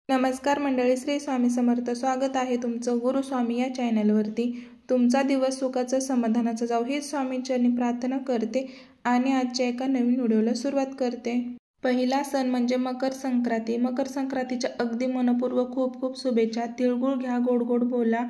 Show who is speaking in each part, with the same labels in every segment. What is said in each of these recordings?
Speaker 1: नमस्कार मंडळी, श्री स्वामी समर्थ. स्वागत आहे तुमचं गुरुस्वामी या चॅनलवरती. तुमचा दिवस सुखाचा समाधानाचा जाऊ ही स्वामींचरणी प्रार्थना करते आणि आजच्या एका नवीन व्हिडिओला सुरुवात करते. पहिला सण म्हणजे मकर संक्रांती. मकर संक्रांतीच्या अगदी मनपूर्वक खूप खूप शुभेच्छा. तिळगुळ घ्या, गोड गोड बोला.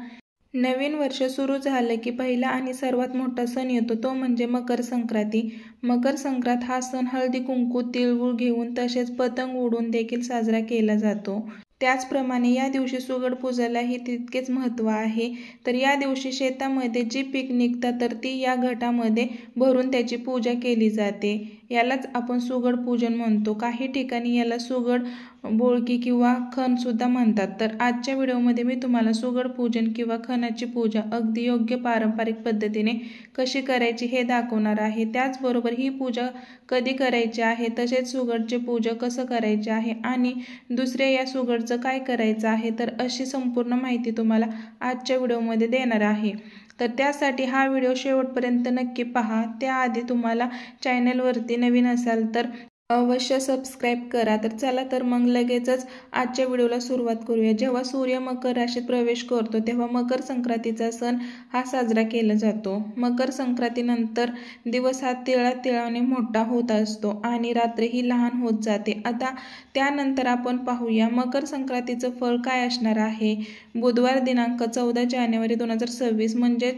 Speaker 1: नवीन वर्ष सुरू झालं की पहिला आणि सर्वात मोठा सण येतो, तो म्हणजे मकर संक्रांती. मकर संक्रांत हा सण हळदी कुंकू तिळगुळ घेऊन तसेच पतंग उडून देखील साजरा केला जातो. त्याचप्रमाणे या दिवशी सुगड पूजालाही तितकेच महत्त्व आहे. तर या दिवशी शेतामध्ये जी पीक निघतात तर ती या घटामध्ये भरून त्याची पूजा केली जाते. यालाच आपण सुगड पूजन म्हणतो. काही ठिकाणी याला सुगड बोळकी किंवा खण सुद्धा म्हणतात. तर आजच्या व्हिडिओमध्ये मी तुम्हाला सुगड पूजन किंवा खणाची पूजा अगदी योग्य पारंपरिक पद्धतीने कशी करायची हे दाखवणार आहे. त्याचबरोबर ही पूजा कधी करायची आहे, तसेच सुगडची पूजा कसं करायचे आहे आणि दुसऱ्या या सुगडचं काय करायचं आहे, तर अशी संपूर्ण माहिती तुम्हाला आजच्या व्हिडिओमध्ये देणार आहे. तर त्यासाठी हा व्हिडिओ शेवटपर्यंत नक्की पहा. त्याआधी तुम्हाला चॅनलवरती नवीन असाल तर अवश्य सबस्क्राईब करा. तर चला तर मग लगेचच आजच्या व्हिडिओला सुरुवात करूया. जेव्हा सूर्य मकर राशीत प्रवेश करतो तेव्हा मकर संक्रांतीचा सण हा साजरा केला जातो. मकर संक्रांतीनंतर दिवस हा तिळाने मोठा होत असतो आणि रात्र ही लहान होत जाते. आता त्यानंतर आपण पाहूया मकर संक्रांतीचं फळ काय असणार आहे. बुधवार दिनांक 14 जानेवारी 2026 म्हणजे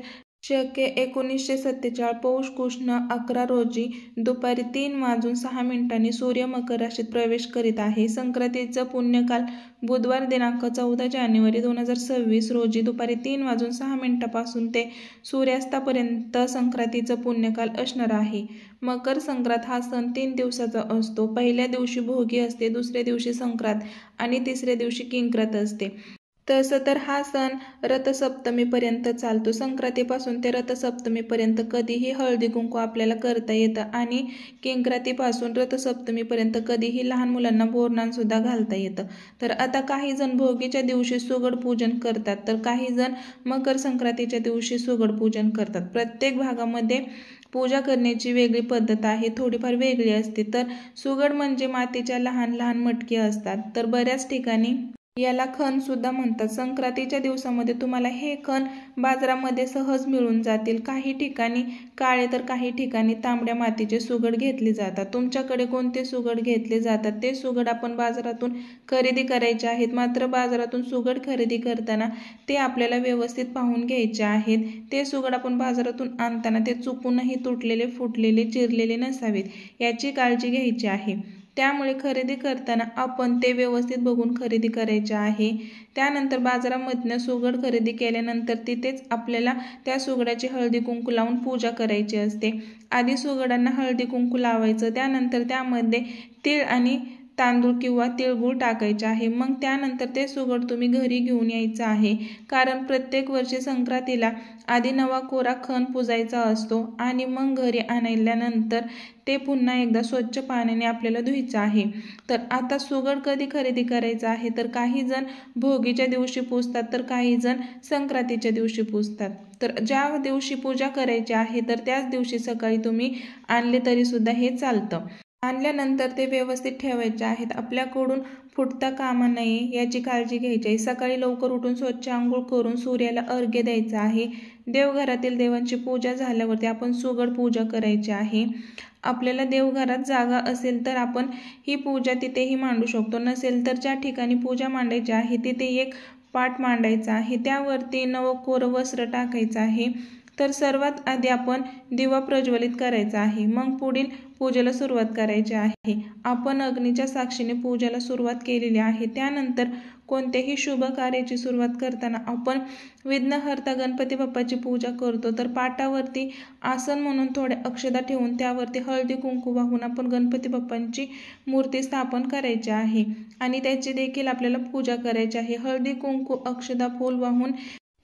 Speaker 1: शके 1947 पौष कृष्ण 11 रोजी दुपारी 3:06 सूर्य मकर राशीत प्रवेश करीत आहे. संक्रांतीचा पुण्यकाल बुधवार दिनांक 14 जानेवारी 2026 रोजी दुपारी 3:06 पासून ते सूर्यास्तापर्यंत संक्रांतीचा पुण्यकाल असणार आहे. मकर संक्रांत हा सण 3 दिवसाचा असतो. पहिल्या दिवशी भोगी असते, दुसऱ्या दिवशी संक्रांत आणि तिसऱ्या दिवशी किंक्रात असते. तसं तर हा सण रथसप्तमीपर्यंत चालतो. संक्रांतीपासून ते रथसप्तमीपर्यंत कधीही हळदी कुंकू आपल्याला करता येतं आणि किंक्रातीपासून रथसप्तमीपर्यंत कधीही लहान मुलांना बोरनान सुद्धा घालता येतं. तर आता काही जण भोगीच्या दिवशी सुगड पूजन करतात, तर काही जण मकर संक्रांतीच्या दिवशी सुगड पूजन करतात. प्रत्येक भागामध्ये पूजा करण्याची वेगळी पद्धत आहे, थोडीफार वेगळी असते. तर सुगड म्हणजे मातीच्या लहान लहान मटकी असतात. तर बऱ्याच ठिकाणी याला खण सुद्धा म्हणतात. संक्रांतीच्या दिवसामध्ये तुम्हाला हे खण बाजारामध्ये सहज मिळून जातील. काही ठिकाणी काळे तर काही ठिकाणी तांबड्या मातीचे सुगड घेतले जातात. तुमच्याकडे कोणते सुगड घेतले जातात ते सुगड आपण बाजारातून खरेदी करायचे आहेत. मात्र बाजारातून सुगड खरेदी करताना ते आपल्याला व्यवस्थित पाहून घ्यायचे आहेत. ते सुगड आपण बाजारातून आणताना ते चुकूनही तुटलेले, फुटलेले, चिरलेले नसावेत याची काळजी घ्यायची आहे. त्यामुळे खरेदी करताना आपण ते व्यवस्थित बघून खरेदी करायचे आहे. त्यानंतर बाजारामधनं सुगड खरेदी केल्यानंतर तिथेच आपल्याला त्या सुगडाची हळदी कुंकू लावून पूजा करायची असते. आधी सुगडांना हळदी कुंकू लावायचं, त्यानंतर त्यामध्ये तीळ आणि तांदूळ किंवा तिळगुळ टाकायचे आहे. मग त्यानंतर ते सुगड तुम्ही घरी घेऊन यायचं आहे. कारण प्रत्येक वर्षी संक्रांतीला आधी नवा कोरा खण पुजायचा असतो आणि मग घरी आणल्यानंतर ते पुन्हा एकदा स्वच्छ पाण्याने आपल्याला धुवायचं आहे. तर आता सुगड कधी खरेदी करायचं आहे, तर काही जण भोगीच्या दिवशी पूजतात, तर काही जण संक्रांतीच्या दिवशी पूजतात. तर ज्या दिवशी पूजा करायची आहे तर त्याच दिवशी सकाळी तुम्ही आणले तरी सुद्धा हे चालतं. आणल्यानंतर ते व्यवस्थित ठेवायचे आहेत. आपल्याकडून फुटता कामा नये याची काळजी घ्यायची आहे. सकाळी लवकर उठून स्वच्छ आंघोळ करून सूर्याला अर्घ्य द्यायचं आहे. देवघरातील देवांची पूजा झाल्यावरती आपण सुगड पूजा करायची आहे. आपल्याला देवघरात जागा असेल तर आपण ही पूजा तिथेही मांडू शकतो. नसेल तर ज्या ठिकाणी पूजा मांडायची आहे तिथे एक पाट मांडायचा आहे. त्यावरती नवकोरं वस्त्र टाकायचं आहे. तर सर्वात आधी आपण दिवा प्रज्वलित करायचा आहे. मग पुढील पूजेला सुरुवात करायची आहे. आपण अग्नीच्या साक्षीने पूजेला सुरुवात केलेली आहे. त्यानंतर कोणत्याही शुभ कार्याची सुरुवात करताना आपण विघ्नहर्ता गणपती बाप्पाची पूजा करतो. तर पाटावरती आसन म्हणून थोड्या अक्षता ठेवून त्यावरती हळदी कुंकू वाहून आपण गणपती बाप्पांची मूर्ती स्थापन करायची आहे आणि त्याची देखील आपल्याला पूजा करायची आहे. हळदी कुंकू अक्षता फूल वाहून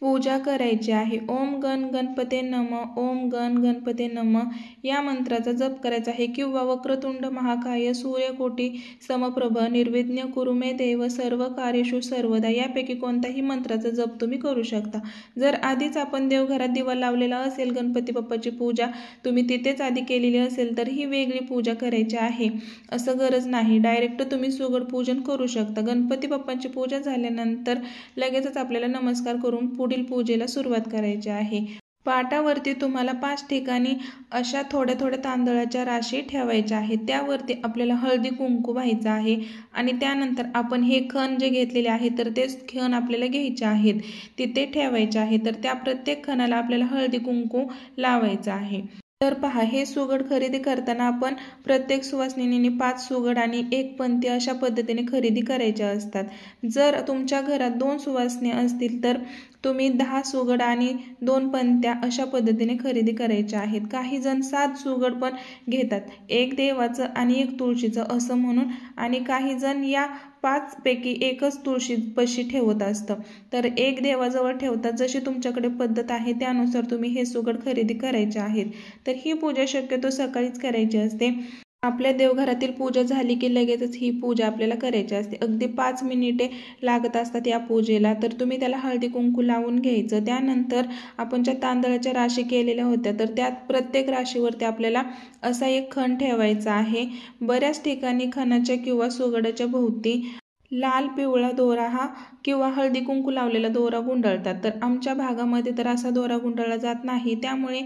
Speaker 1: पूजा करायची आहे। ओम गण गणपते नमः, ओम गण गणपते नमः या मंत्राचा जप करायचा आहे किंवा वक्रतुंड महाकाय सूर्यकोटी समप्रभ निर्विघ्न कुरु मे देव सर्व कार्येषु सर्वदा यापैकी कोणताही मंत्राचा जप तुम्ही करू शकता। जर आधीच आपण देवघरात दिवा लावलेला असेल, गणपती बाप्पाची पूजा तुम्ही तिथेच आधी केलेली असेल तर ही वेगळी पूजा करायची आहे असं गरज नाही। डायरेक्ट तुम्ही सुगड पूजन करू शकता। गणपती बाप्पांची पूजा झाल्यानंतर लगेचच आपल्याला नमस्कार करून पुढील पूजेला सुरुवात करायची आहे। पाटावरती तुम्हाला 5 ठिकाणी अशा थोड्या थोड्या तांदळाच्या राशी ठेवायच्या आहेत। त्यावरती आपल्याला हळदी कुंकू व्हायचं आहे आणि त्यानंतर आपण हे खण जे घेतलेले आहे तर ते खण आपल्याला घ्यायचे आहेत, तिथे ठेवायचे आहे। तर त्या प्रत्येक खणाला आपल्याला हळदी कुंकू लावायचं आहे। तर पहा, हे सुगड खरेदी करताना आपण प्रत्येक सुवासिनीने 5 सुगड आणि 1 पंती अशा पद्धतीने खरेदी करायच्या असतात। जर तुमच्या घरात 2 सुवासिनी असतील तर तुम्ही 10 सुगड आणि 2 पंत्या अशा पद्धतीने खरेदी करायच्या आहेत। काही जण 7 सुगड पण घेतात, 1 देवाचं आणि 1 तुळशीचं असं म्हणून, आणि काही जण या 5 पैकी एकच तुळशीपाशी ठेवत असतं, तर 1 देवाजवळ ठेवतात। जशी तुमच्याकडे पद्धत आहे त्यानुसार तुम्ही हे सुगड खरेदी करायचे आहेत। तर ही पूजा शक्यतो सकाळीच करायची असते। आपल्या देवघरातील पूजा झाली की लगेचच ही पूजा आपल्याला करायची असते। अगदी 5 मिनिटे लागत असतात या पूजेला। तर तुम्ही त्याला हळदी कुंकू लावून घ्यायचं। त्यानंतर आपण ज्या तांदळाच्या राशी केलेल्या होत्या तर त्या प्रत्येक राशीवरती आपल्याला असा एक खण ठेवायचा आहे। बऱ्याच ठिकाणी खणाच्या किंवा सुगडाच्या भोवती लाल पिवळा दोरा हा किंवा हळदी कुंकू लावलेला दोरा गुंडाळतात। तर आमच्या भागामध्ये तर असा दोरा गुंडाळला जात नाही, त्यामुळे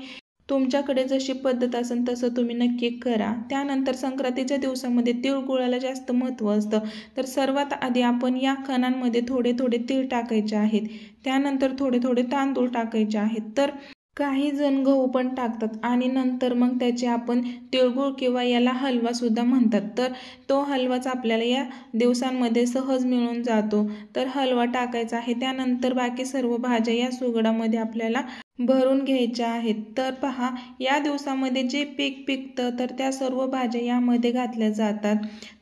Speaker 1: तुमच्याकडे जशी पद्धत असेल तसं तुम्ही नक्की करा। त्यानंतर संक्रांतीच्या दिवसामध्ये तिळगुळाला जास्त महत्त्व असतं। तर सर्वात आधी आपण या खणांमध्ये थोडे थोडे तीळ टाकायचे आहेत, त्यानंतर थोडे थोडे तांदूळ टाकायचे आहेत, तर काही जण गहू पण टाकतात आणि नंतर मग त्याचे आपण तिळगुळ किंवा याला हलवा सुद्धा म्हणतात। तर तो हलवाच आपल्याला या दिवसांमध्ये सहज मिळून जातो। तर हलवा टाकायचा आहे। त्यानंतर बाकी सर्व भाज्या या सुगडामध्ये आपल्याला भरून घ्यायच्या आहेत। तर पहा, या दिवसामध्ये जे पीक पिकतं तर त्या सर्व भाज्या यामध्ये घातल्या जातात।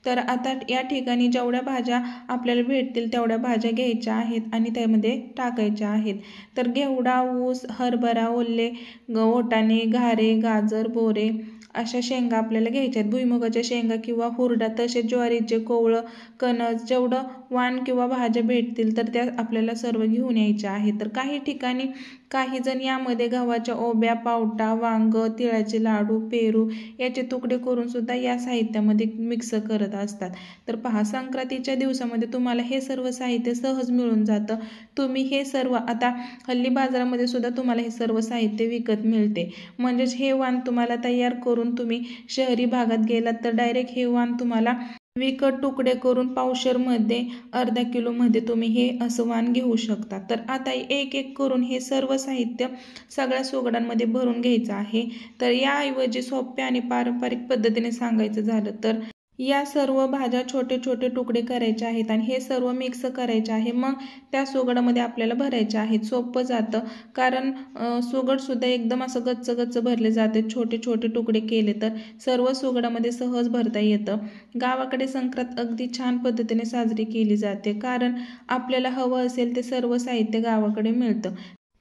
Speaker 1: तर आता या ठिकाणी जेवढ्या भाज्या आपल्याला भेटतील तेवढ्या भाज्या घ्यायच्या आहेत आणि त्यामध्ये टाकायच्या आहेत। तर घेवडा, ऊस, हरभरा, ओले, वाटाणे, घारे, गाजर, बोरे अशा शेंगा आपल्याला घ्यायच्या आहेत। भुईमुगाच्या शेंगा किंवा हुरडा, तसेच ज्वारीचे कोवळं, कणस, जेवढं वाण किंवा भाज्या भेटतील तर त्या आपल्याला सर्व घेऊन यायच्या आहेत। तर काही ठिकाणी काही जण यामध्ये गव्हाच्या ओब्या, पावटा, वांग, तिळाचे लाडू, पेरू याचे तुकडे करून सुद्धा या साहित्यामध्ये मिक्स करत असतात। तर पहा, संक्रांतीच्या दिवसामध्ये तुम्हाला हे सर्व साहित्य सहज मिळून जातं। तुम्ही हे सर्व आता हल्ली बाजारामध्ये सुद्धा तुम्हाला हे सर्व साहित्य विकत मिळते। म्हणजेच हे वाण तुम्हाला तयार करून तुम्ही शहरी भागात गेलात तर डायरेक्ट हे वाण तुम्हाला विकत तुकडे करून पावशेरमध्ये, अर्धा किलोमध्ये तुम्ही हे असं वाण घेऊ शकता। तर आता एक एक करून हे सर्व साहित्य सगळ्या सुगडांमध्ये भरून घ्यायचं आहे। तर याऐवजी सोप्या आणि पारंपरिक पद्धतीने सांगायचं झालं तर या सर्व भाज्या छोटे छोटे तुकडे करायचे आहेत आणि हे सर्व मिक्स करायचे आहे। मग त्या सुगडामध्ये आपल्याला भरायचे आहेत। सोपं जातं, कारण सुगड सुद्धा एकदम असं गच्च गच्च भरले जाते। छोटे छोटे तुकडे केले तर सर्व सुगडामध्ये सहज भरता येतं। गावाकडे संक्रांत अगदी छान पद्धतीने साजरी केली जाते, कारण आपल्याला हवं असेल ते सर्व साहित्य गावाकडे मिळतं।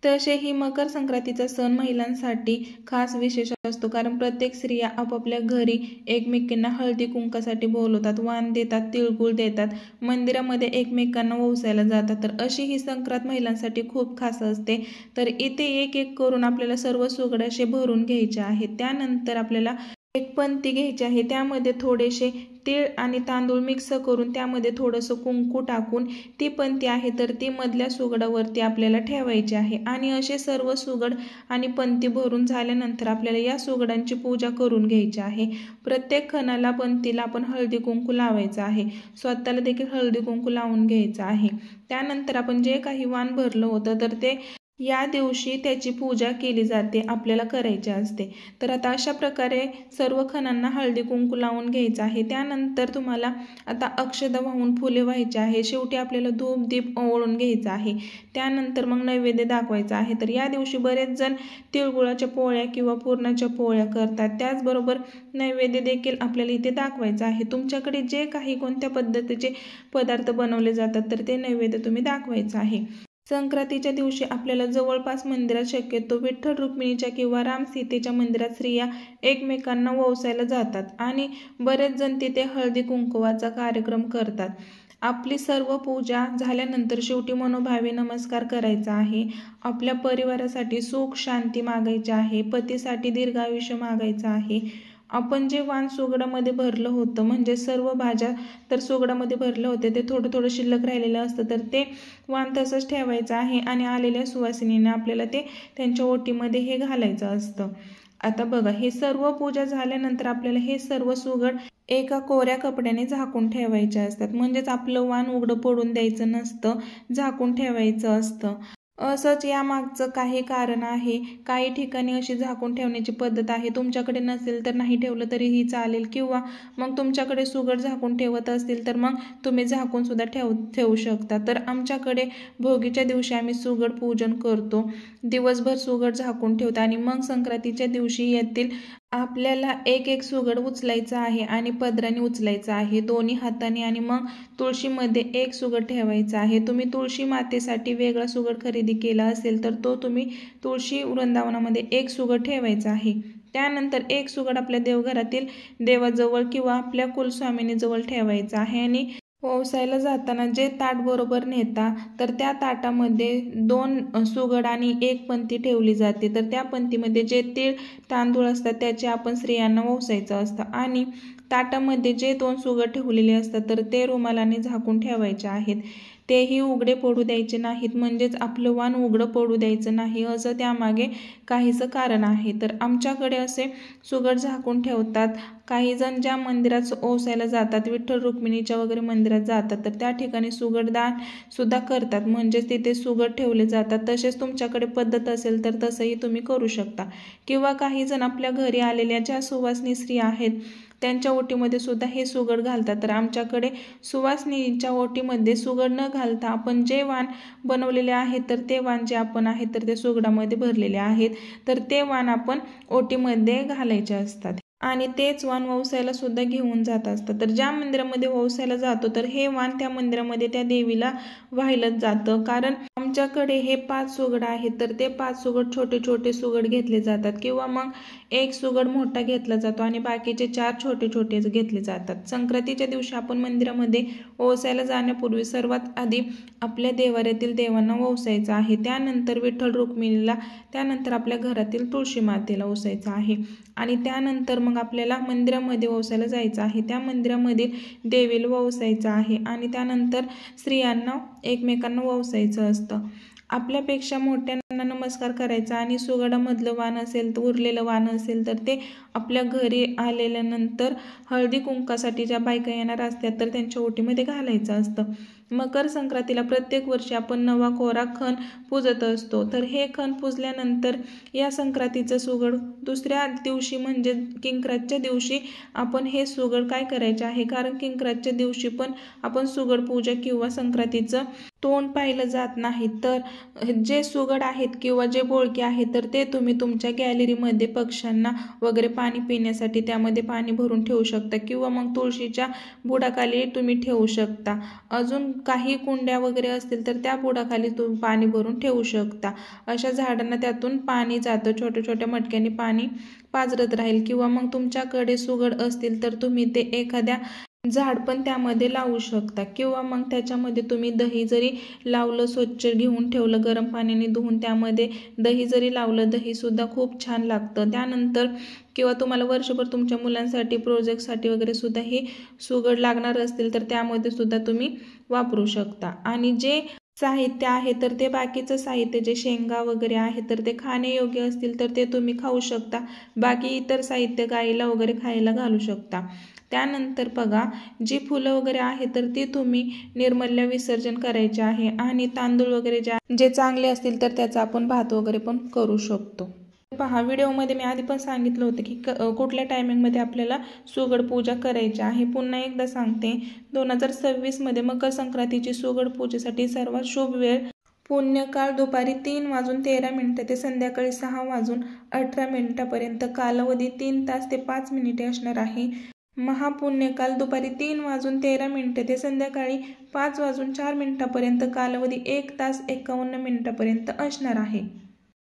Speaker 1: तसेही मकर संक्रांतीचा सण महिलांसाठी खास विशेष असतो, कारण प्रत्येक स्त्रिया आपापल्या घरी एकमेकींना हळदी कुंकासाठी बोलवतात, वाण देतात, तिळगुळ देतात, मंदिरामध्ये एकमेकांना ओवाळायला जातात। तर अशी ही संक्रांत महिलांसाठी खूप खास असते। तर इथे एक एक करून आपल्याला सर्व सुगडाशे भरून घ्यायचे आहेत। त्यानंतर आपल्याला 1 पंती घ्यायची आहे, त्यामध्ये थोडेसे तीळ आणि तांदूळ मिक्स करून त्यामध्ये थोडंसं कुंकू टाकून ती पंती आहे तर ती मधल्या सुगडावरती आपल्याला ठेवायची आहे। आणि असे सर्व सुगड आणि पंती भरून झाल्यानंतर आपल्याला या सुगडांची पूजा करून घ्यायची आहे। प्रत्येक खणाला, पंतीला आपण हळदी कुंकू लावायचं आहे, स्वतःला देखील हळदी कुंकू लावून घ्यायचं आहे। त्यानंतर आपण जे काही वाण भरलं होतं तर ते या दिवशी त्याची पूजा केली जाते, आपल्याला करायची असते। तर आता अशा प्रकारे सर्व खणांना हळदी कुंकू लावून घ्यायचं आहे। त्यानंतर तुम्हाला आता अक्षता वाहून फुले व्हायची आहे। शेवटी आपल्याला धूप दीप ओवाळून घ्यायचा आहे। त्यानंतर मग नैवेद्य दाखवायचा आहे। तर या दिवशी बरेच जण तिळगुळाच्या पोळ्या किंवा पुरणाच्या पोळ्या करतात, त्याचबरोबर नैवेद्य देखील आपल्याला इथे दाखवायचा आहे। तुमच्याकडे जे काही कोणत्या पद्धतीचे पदार्थ बनवले जातात तर ते नैवेद्य तुम्ही दाखवायचं आहे। संक्रांतीच्या दिवशी आपल्याला जवळपास मंदिरात शक्यतो विठ्ठल रुक्मिणीच्या किंवा राम सीतेच्या मंदिरात स्त्रिया एकमेकांना वंसायला जातात आणि बरेच जण तिथे हळदी कुंकवाचा कार्यक्रम करतात। आपली सर्व पूजा झाल्यानंतर शेवटी मनोभावे नमस्कार करायचा आहे। आपल्या परिवारासाठी सुख शांती मागायची आहे, पतीसाठी दीर्घायुष्य मागायचं आहे। आपण जे वाण सुगडामध्ये भरलं होतं, म्हणजे सर्व भाज्या तर सुगडामध्ये भरलं होते, ते थोडं थोडं शिल्लक राहिलेलं असतं, तर ते वाण तसंच ठेवायचं आहे आणि आलेल्या सुवासिनींना आपल्याला ते त्यांच्या ओटीमध्ये हे घालायचं असतं। आता बघा, हे सर्व पूजा झाल्यानंतर आपल्याला हे सर्व सुगड एका कोऱ्या कपड्याने झाकून ठेवायचे असतात, म्हणजेच आपलं वाण उघडं पडून द्यायचं नसतं, झाकून ठेवायचं असतं। असंच यामागचं काही कारण आहे। काही ठिकाणी अशी झाकून ठेवण्याची पद्धत आहे, तुमच्याकडे नसेल तर नाही ठेवलं तरीही चालेल, किंवा मग तुमच्याकडे सुगड झाकून ठेवत असतील तर मग तुम्ही झाकून सुद्धा ठेवू शकता। तर आमच्याकडे भोगीच्या दिवशी आम्ही सुगड पूजन करतो, दिवसभर सुगड झाकून ठेवतो आणि मग संक्रांतीच्या दिवशी येतील आपल्याला एक एक सुगड उचलायचा आहे आणि पदराने उचलायचा आहे दोन्ही हाताने, आणि मग तुळशीमध्ये एक सुगड ठेवायचा आहे। तुम्ही तुळशी मातेसाठी वेगळा सुगड खरेदी केला असेल तर तो तुम्ही तुळशी वृंदावनामध्ये एक सुगड ठेवायचा आहे। त्यानंतर एक सुगड आपल्या देवघरातील देवाजवळ किंवा आपल्या कुलस्वामिनीजवळ ठेवायचा आहे आणि वंसायला जाताना जे ताट बरोबर नेता तर त्या ताटामध्ये 2 सुगड आणि 1 पंती ठेवली जाते। तर त्या पंतीमध्ये जे तीळ तांदूळ असतात त्याचे आपण स्त्रियांना वंसायचं असतं आणि ताटामध्ये जे 2 सुगड ठेवलेले असतात तर ते रुमालाने झाकून ठेवायचे आहेत, तेही उघडे पडू द्यायचे नाहीत, म्हणजेच आपलं वाण उघडं पडू द्यायचं नाही, असं त्यामागे काहीचं कारण आहे। तर आमच्याकडे असे सुगड झाकून ठेवतात। काही जण ज्या मंदिरात वंसायला जातात, विठ्ठल रुक्मिणीच्या वगैरे मंदिरात जातात, तर त्या ठिकाणी सुगडदान सुद्धा करतात, म्हणजेच तिथे सुगड ठेवले जातात। तसेच तुमच्याकडे पद्धत असेल तर तसंही तुम्ही करू शकता, किंवा काही जण आपल्या घरी आलेल्या ज्या सुवासिनी स्त्रिया आहेत त्यांच्या ओटीमध्ये सुद्धा हे सुगड घालतात। तर आमच्याकडे सुवासिनीच्या ओटीमध्ये सुगड न घालता आपण जे वाण बनवलेले आहे तर ते वाण जे आपण आहे तर ते सुगडामध्ये भरलेले आहेत, तर ते वाण आपण ओटीमध्ये घालायचे असतात आणि तेच वाण वंसायला सुद्धा घेऊन जात असतात। तर ज्या मंदिरामध्ये वंसायला जातो तर हे वाण त्या मंदिरामध्ये त्या देवीला वाहिलंच जातं, कारण आमच्याकडे हे 5 सुगड आहेत तर ते 5 सुगड छोटे छोटे सुगड घेतले जातात, किंवा मग एक सुगड मोठा घेतला जातो आणि बाकीचे 4 छोटे छोटे घेतले जातात। संक्रांतीच्या दिवशी आपण मंदिरामध्ये वंसायला जाण्यापूर्वी सर्वात आधी आपल्या देवाऱ्यातील देवांना वंसायचं आहे, त्यानंतर विठ्ठल रुक्मिणीला, त्यानंतर आपल्या घरातील तुळशी मातेला वंसायचं आहे आणि त्यानंतर मग आपल्याला मंदिरामध्ये वंसायला जायचं आहे, त्या मंदिरामध्ये देवीला वंसायचं आहे आणि त्यानंतर स्त्रियांना एकमेकांना वंसायचं असतं। आपल्यापेक्षा मोठ्यांना नमस्कार करायचा आणि सुगडामधलं वाण असेल तर उरलेलं वाण असेल तर ते आपल्या घरी आलेल्यानंतर हळदी कुंकासाठी ज्या बायका येणार असतात तर त्यांच्या ओटीमध्ये घालायचं असतं। मकर संक्रांतीला प्रत्येक वर्षी आपण नवा कोरा खण पूजत असतो, तर हे खण पूजल्यानंतर या संक्रांतीचं सुगड दुसऱ्या दिवशी म्हणजे किंक्रातच्या दिवशी आपण हे सुगड काय करायचे आहे, कारण किंक्रातच्या दिवशी पण आपण सुगड पूजा किंवा संक्रांतीचं तोंड पाहिलं जात नाही, तर जे सुगड आहेत किंवा जे बोळके आहेत तर ते तुम्ही तुमच्या गॅलरीमध्ये पक्ष्यांना वगैरे पाणी पिण्यासाठी त्यामध्ये पाणी भरून ठेवू शकता, किंवा मग तुळशीच्या बुडाखाली तुम्ही ठेवू शकता। अजून काही कुंड्या वगैरे असतील तर त्या बुडाखाली तुम्ही पाणी भरून ठेवू शकता। अशा झाडांना त्यातून पाणी जातं, छोट्या छोट्या मटक्याने पाणी पाझरत राहील, किंवा मग तुमच्याकडे सुगड असतील तर तुम्ही ते एखाद्या झाड पण त्यामध्ये लावू शकता, किंवा मग त्याच्यामध्ये तुम्ही दही जरी लावलं, स्वच्छ घेऊन ठेवलं, गरम पाण्याने धुवून त्यामध्ये दही जरी लावलं, दही सुद्धा खूप छान लागतं। त्यानंतर किंवा तुम्हाला वर्षभर तुमच्या मुलांसाठी प्रोजेक्टसाठी वगैरे सुद्धा हे सुगड लागणार असतील तर त्यामध्ये सुद्धा तुम्ही वापरू शकता। आणि जे साहित्य आहे तर ते बाकीचं साहित्य जे शेंगा वगैरे आहे तर ते खाण्यायोग्य असतील तर ते तुम्ही खाऊ शकता, बाकी इतर साहित्य गाईला वगैरे खायला घालू शकता। त्यानंतर बघा, जी फुलं वगैरे आहे तर ती तुम्ही निर्मल्या विसर्जन करायचे आहे आणि तांदूळ वगैरे जे चांगले असतील तर त्याचा आपण भात वगैरे पण करू शकतो। पहा, व्हिडिओमध्ये मी आधी पण सांगितलं होतं की कुठल्या टायमिंगमध्ये आपल्याला सुगड पूजा करायची आहे। पुन्हा एकदा सांगते, 2026 मध्ये मकर संक्रांतीची सुगड पूजेसाठी सर्वात शुभ वेळ पुण्यकाळ दुपारी 3:13 ते संध्याकाळी 6:18 कालावधी 3 तास ते 5 मिनिटे असणार आहे। महापुण्यकाल दुपारी 3:13 ते संध्याकाळी 5:04 कालावधी 1 तास 51 मिनिटापर्यंत असणार आहे.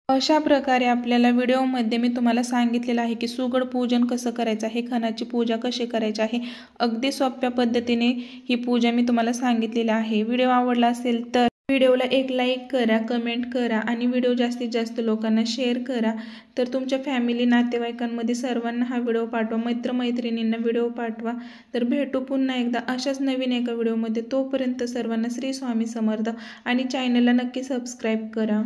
Speaker 1: अशा प्रकारे आपल्याला व्हिडिओमध्ये मी तुम्हाला सांगितलेलं आहे की सुगड पूजन कसं करायचं आहे, खणाची पूजा कशी करायची आहे. अगदी सोप्या पद्धतीने ही पूजा मी तुम्हाला सांगितलेली आहे. व्हिडिओ आवडला असेल तर व्हिडिओला एक लाईक करा, कमेंट करा आणि व्हिडिओ जास्तीत जास्त लोकांना शेअर करा. तर तुमच्या फॅमिली नातेवाईकांमध्ये सर्वांना हा व्हिडिओ पाठवा, मित्रमैत्रिणींना व्हिडिओ पाठवा. तर भेटू पुन्हा एकदा अशाच नवीन एका व्हिडिओमध्ये. तोपर्यंत सर्वांना श्री स्वामी समर्थ आणि चॅनलला नक्की सबस्क्राईब करा.